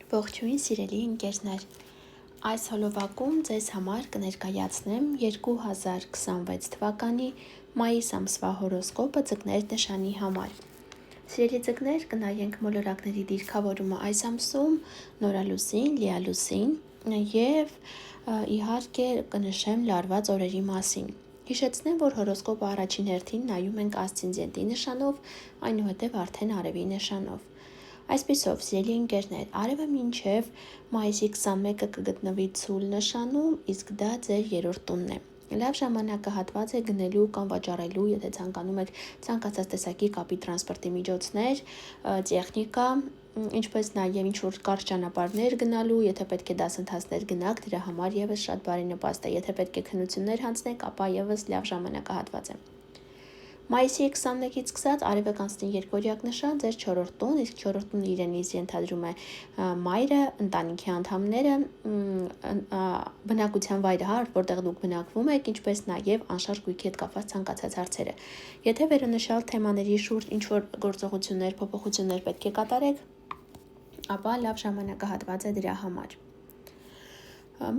Ողջույն սիրելի ընկերներ, այս հոլովակում ձեզ համար կներկայացնեմ 2026 թվականի մայիս ամսվա հորոսկոպը ձկներ նշանի համար։ Սիրելի ձկներ, կնայենք մոլորակների դիրքավորումը այս ամսում, նորալուսին, լիալուսին և իհարկե կնշեմ լարված օրերի մասին։ Հիշեցնեմ, որ հորոսկոպը առաջին հերթին նայում ենք ասցենդենտի նշանով, այնուհետև արդեն արևի նշանով։ Այսպիսով, սիրելի ընկերներ, արևը մինչև մայիսի 21-ը կգտնվի ցուլ նշանում, իսկ դա ձեր երրորդ տունն է։ Լավ ժամանակահատված է գնելու կամ վաճառելու, եթե ցանկանում եք ցանկացած տեսակի կապի տրանսպորտի միջոցներ, տեխնիկա, ինչպես նաև ինչ-որ կարճ ճանապարհներ գնալու, եթե պետք է դասընթացներ գնաք, դրա համար եւս շատ բարենպաստ է, եթե պետք է քննություններ հանձնեք, ապա եւս լավ ժամանակահատված է։ Մայիսի 21-ից սկսած արևը կանցնի երկօրյակ նշան ձեր 4-րդ տուն, իսկ 4-րդ տունը իրենից ենթադրում է մայրը, ընտանիքի անդամները, բնակության վայրը, որտեղ դուք բնակվում եք, ինչպես նաև անշարժ գույքի հետ կապված ցանկացած հարցերը։ Եթե վերոնշյալ թեմաների շուրջ ինչ-որ գործողություններ, փոփոխություններ պետք է կատարեք, ապա լավ ժամանակահատված է դրա համար։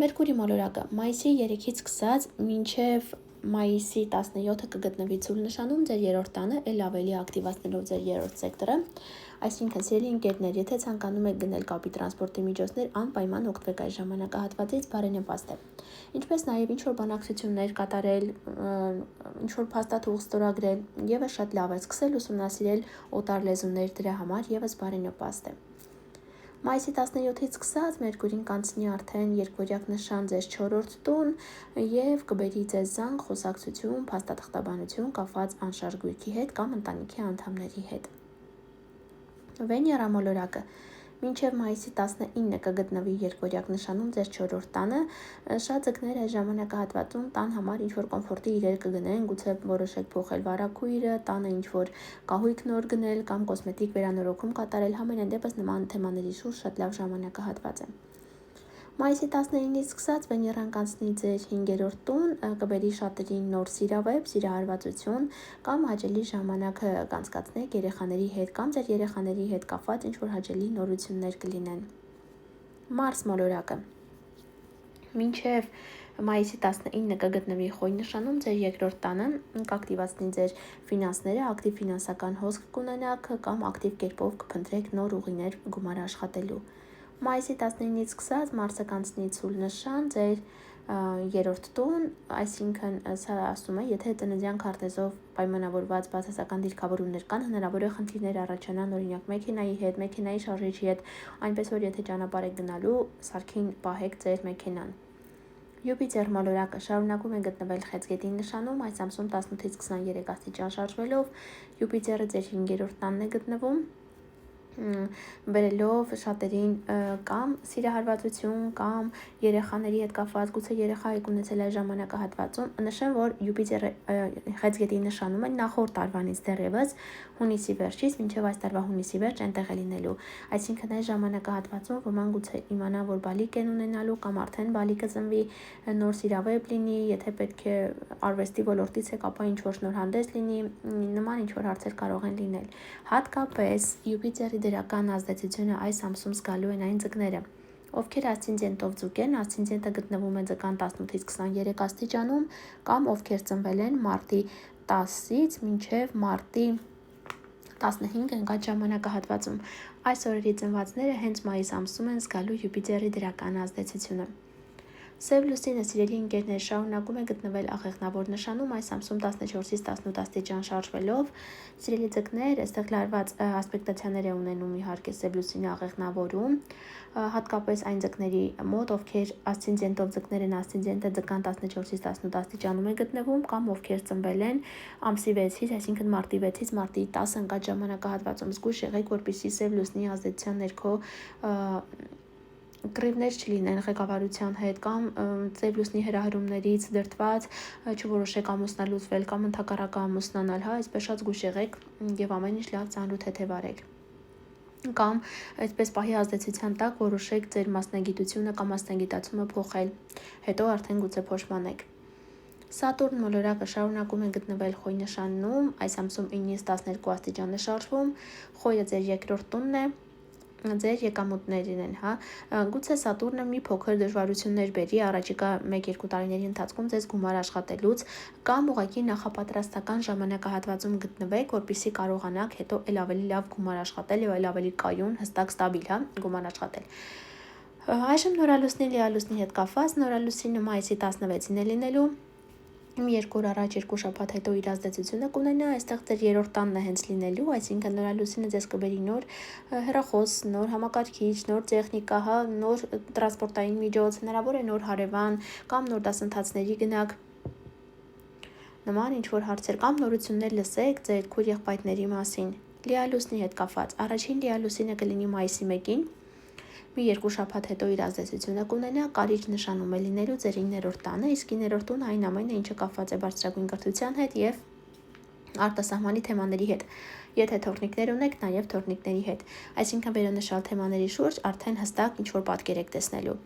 Մերկուրի մոլորակը մայիսի 3-ից սկսած մինչև մայիսի 17-ը կգտնվի ցուլ նշանում ձեր երրորդ տանը, ել ավելի ակտիվացնելով ձեր երրորդ սեկտորը, այսինքն սիրելի ընկերներ, եթե ցանկանում եք գնել կապի տրանսպորտի միջոցներ, անպայման օգտվեք այս ժամանակահատվածից, բարենպաստ է։ Ինչպես նաև ինչ-որ բանակցություններ կատարել, ինչ-որ փաստաթուղթ ստորագրել, եւս շատ լավ է սկսել ուսումնասիրել օտար լեզուներ, դրա համար եւս բարենպաստ է։ Մայիսի 17-ից սկսած Մերկուրին կանցնի արդեն երկօրյակ նշան ձեզ 4-րդ տուն եւ կբերի ձեզ զանգ, խոսակցություն, փաստաթղթաբանություն կապված անշարժ գույքի հետ կամ ընտանիքի անդամների հետ։ Վեներա մոլորակը մինչև մայիսի 19-ը կգտնվի երկօրյակ նշանում ձեր 4-րդ տանը, շատ ձկներ այս ժամանակահատվածում տան համար ինչ-որ կոմֆորտի իրեր կգնեն, գուցե որոշեք փոխել վարակույրը, տանը ինչ-որ կահույք նոր գնել կամ կոսմետիկ վերանորոգում կատարել, համենայն դեպս նման թեմաների շուրջ շատ լավ ժամանակահատված է։ Մայիսի 19-ից սկսած Վեներան կանցնի ձեր 5-րդ տուն, կբերի շատերին նոր սիրավեպ, սիրահարվածություն կամ հաճելի ժամանակ կանցկացնեք երեխաների հետ կամ ձեր երեխաների հետ կապված ինչ-որ հաճելի նորություններ կլինեն։ Մարս մոլորակը մինչև մայիսի 19-ը կգտնվի խոյ նշանում ձեր երկրորդ տանը, կակտիվացնի ձեր ֆինանսները, ակտիվ ֆինանսական հոսք կունենաք կամ ակտիվ կերպով կփնտրեք նոր ուղիներ գումար աշխատելու։ Մայիսի 19-ից սկսած Մարսը կանցնի ցուլ նշան ձեր երրորդ տուն, այսինքն սա ասում է, եթե ծննդյան քարտեզով պայմանավորված բացասական դիրքավորումներ կան, հնարավոր է խնդիրներ առաջանան, օրինակ մեքենայի հետ, մեքենայի շարժիչի հետ, այնպես որ եթե ճանապարհ եք գնալու, սարքին պահեք ձեր մեքենան։ Յուպիտեր մոլորակը շարունակում է գտնվել Խեցգետի նշանում, այս ամսում 18-ից 23 աստիճան շարժվելով, Յուպիտերը ձեր 5-րդ տանն է գտնվում, բերելով շատերին կամ սիրահարվածություն կամ երեխաների հետ կապված, գուցե երեխա եք ունեցել այս ժամանակահատվածում, նշեմ, որ Յուպիտերը Խեցգետի նշանում է նախորդ տարվանից դեռևս հունիսի վերջից մինչև այս տարվա հունիսի վերջ այնտեղ է լինելու, այսինքն այս ժամանակահատվածում ոմանք գուցե իմանան, որ բալիկ են ունենալու կամ արդեն բալիկը ծնվի, նոր սիրավեպ լինի, եթե պետք է արվեստի ոլորտից եք, ապա ինչ-որ նոր հանդես լինի, նման ինչ-որ հարցեր կարող են լինել։ Հատկապես Յուպիտերի դրական ազդեցությունը այս ամսում զգալու են այն ձկները, ովքեր ասցենդենտով ձուկ են, ասցենդենտը գտնվում է ձկան 18-ից 23 աստիճանում կամ ովքեր ծնվել են մարտի 10-ից մինչև մարտի 15 ընկած ժամանակահատվածում։ Այս օրերի ծնվածները հենց մայիս ամսում են զգալու Յուպիտերի դրական ազդեցությունը։ Սև լուսինը, սիրելի ընկերներ, շարունակում է գտնվել աղեղնավոր նշանում, այս ամսում 14-ից 18 աստիճան շարժվելով, սիրելի ձկներ, այստեղ լարված ասպեկտացիաներ է ունենում իհարկե սև լուսինը աղեղնավորում, հատկապես այն ձկների մոտ, ովքեր ասցենդենտով ձկներ են, ասցենդենտը ձկան 14-ից 18 աստիճանում է գտնվում կամ ովքեր ծնվել են ամսի 6-ից, այսինքն մարտի 6-ից մարտի 10 ընկած ժամանակահատվածում, զգույշ եղեք, որպեսզի սև լուսնի ազդեցության ներքո կռիվներ չլինեն ղեկավարության հետ կամ ծև լուսնի հրահրումներից դրդված չորոշեք ամուսնալուծվել կամ ընդհակառակը ամուսնանալ, այսպես շատ զգույշ եղեք եւ ամեն ինչ լավ ծանրութ հետեւարեք կամ այսպես պահի ազդեցության տակ որոշեք ձեր մասնագիտությունը կամ մասնագիտացումը փոխել, հետո արդեն գուցե փոշմանեք։ Սատուրն մոլորակը շարունակում է գտնվել խոյ նշանում, այս ամսում 9-ից 12 աստիճան է շարժվում, խոյը ձեր երկրորդ տունն է, ձեր եկամուտներին են, հա, գուցե Սատուրնը մի փոքր դժվարություններ բերի առաջիկա 1-2 տարիների ընթացքում ձեզ գումար աշխատելուց կամ ուղղակի նախապատրաստական ժամանակահատվածում գտնվեք, որպեսզի կարողանաք հետո էլ ավելի լավ գումար աշխատել եւ էլ ավելի կայուն, հստակ, ստաբիլ, հա, գումար աշխատել։ Այժմ նորալուսնի լիալուսնի հետ կապված նորալուսինը մայիսի 16-ին է լինելու։ 2 օր առաջ 2 շաբաթ հետո իր ազդեցությունը կունենա, այստեղ ձեր 3-րդ տանն է հենց լինելու, այսինքն նորալուսինը ձեզ կբերի նոր հեռախոս, նոր համակարգիչ, նոր տեխնիկա, հա, նոր տրանսպորտային միջոց, հնարավոր է նոր հարևան կամ նոր դասընթացների գնաք, նման ինչ-որ հարցեր կամ նորություններ լսեք ձեր քույր եղբայրների մասին։ Լիալուսնի հետ կապված առաջին լիալուսինը կլինի մայիսի 1-ին, մի 2 շաբաթ հետո իր ազդեցությունը կունենա, կարիճ նշանում է լինելու ձեր 9-րդ տանը, իսկ 9-րդ տունը այն ամենը, ինչը կապված է բարձրագույն կրթության հետ եւ արտասահմանի թեմաների հետ։ Եթե թորնիկներ ունեք, նաև թորնիկների հետ, այսինքն վերոնշյալ թեմաների շուրջ արդեն հստակ ինչ-որ պատկեր եք տեսնելու։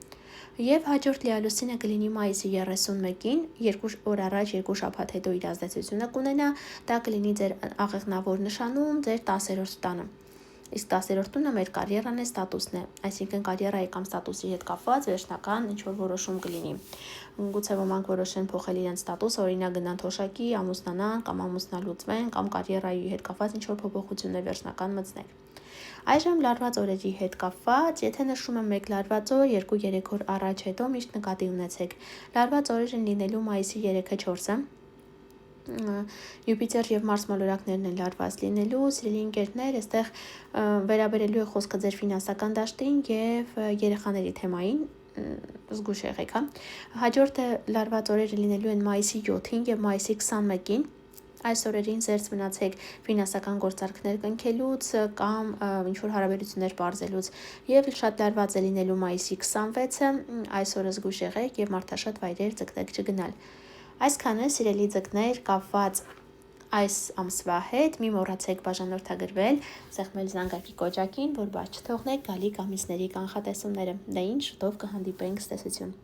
Եվ հաջորդ լիալուսինը կլինի մայիսի 31-ին, 2 օր առաջ 2 շաբաթ հետո իր ազդեցությունը կունենա, դա կլինի ձեր աղեղնավոր նշանում, ձեր 10-րդ տանը։ Իսկ 10-րդ տունը մեր կարիերան է, ստատուսն է, այսինքն կարիերայի կամ ստատուսի հետ կապված վերջնական ինչ-որ որոշում կլինի։ Գուցե ոմանք որոշեն փոխել իրենց ստատուսը, օրինակ գնան թոշակի, ամուսնանան կամ ամուսնալուծվեն կամ կարիերայի հետ կապված ինչ-որ փոփոխություններ վերջնական մտցնեք։ Այժմ լարված օրերի հետ կապված, եթե նշում եմ 1 լարված օր, 2-3 օր առաջ հետո միշտ նկատի ունեցեք։ Լարված օրեր են լինելու մայիսի 3-ը 4-ը։ Յուպիտեր եւ Մարս մոլորակներն են լարված լինելու, սիրելի ընկերներ, այստեղ վերաբերելու է խոսքը ձեր ֆինանսական դաշտին եւ երեխաների թեմային, զգուշ եղեք, հա։ Հաջորդը լարված օրերը լինելու են մայիսի 7-ին եւ մայիսի 21-ին։ Այս օրերին զերծ մնացեք ֆինանսական գործարքներ կնքելուց կամ ինչ-որ հարաբերություններ պարզելուց եւ շատ լարված է լինելու մայիսի 26-ը, այս օրը զգուշ եղեք եւ մարդաշատ վայրեր ձգտեք չգնալ։ Այսքանը սիրելի ձկներ կապված այս ամսվա հետ, մի մոռացեք բաժանորդագրվել, սեղմել զանգակի կոճակին, որ բաց չթողնեք գալիք ամիսների կանխատեսումները։ Դա ինչ շուտով կհանդիպենք, ցտեսություն։